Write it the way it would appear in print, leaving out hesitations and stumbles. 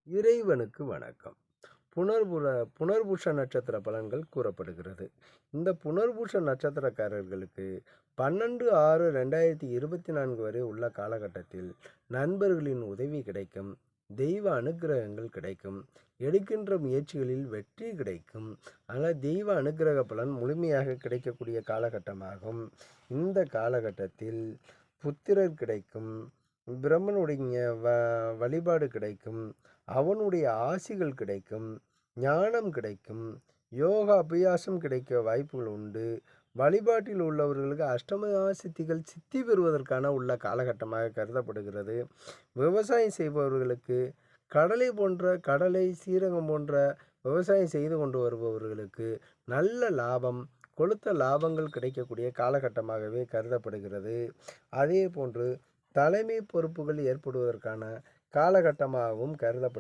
இறைவனுக்கு வணக்கம். புனர்புற புனர்பூச நட்சத்திர பலன்கள் கூறப்படுகிறது. இந்த புனர்பூச நட்சத்திரக்காரர்களுக்கு 12/6/2024 வரை உள்ள காலகட்டத்தில் நண்பர்களின் உதவி கிடைக்கும், தெய்வ அனுக்கிரகங்கள் கிடைக்கும், எடுக்கின்ற முயற்சிகளில் வெற்றி கிடைக்கும். ஆனால் தெய்வ அனுக்கிரக பலன் முழுமையாக கிடைக்கக்கூடிய காலகட்டமாகும். இந்த காலகட்டத்தில் புத்திரர் கிடைக்கும், பிரம்மனுடைய வழிபாடு கிடைக்கும், அவனுடைய ஆசிகள் கிடைக்கும், ஞானம் கிடைக்கும், யோகா அபியாசம் கிடைக்க வாய்ப்புகள் உண்டு. வழிபாட்டில் உள்ளவர்களுக்கு அஷ்டமா சித்திகள் சித்தி பெறுவதற்கான உள்ள காலகட்டமாக கருதப்படுகிறது. விவசாயம் செய்பவர்களுக்கு கடலை சீரகம் போன்ற விவசாயம் செய்து கொண்டு வருபவர்களுக்கு நல்ல லாபம், கொழுத்த லாபங்கள் கிடைக்கக்கூடிய காலகட்டமாகவே கருதப்படுகிறது. அதே போன்று தலைமை பொறுப்புகள் ஏற்படுவதற்கான காலகட்டமாகவும் கருதப்படுகிறது.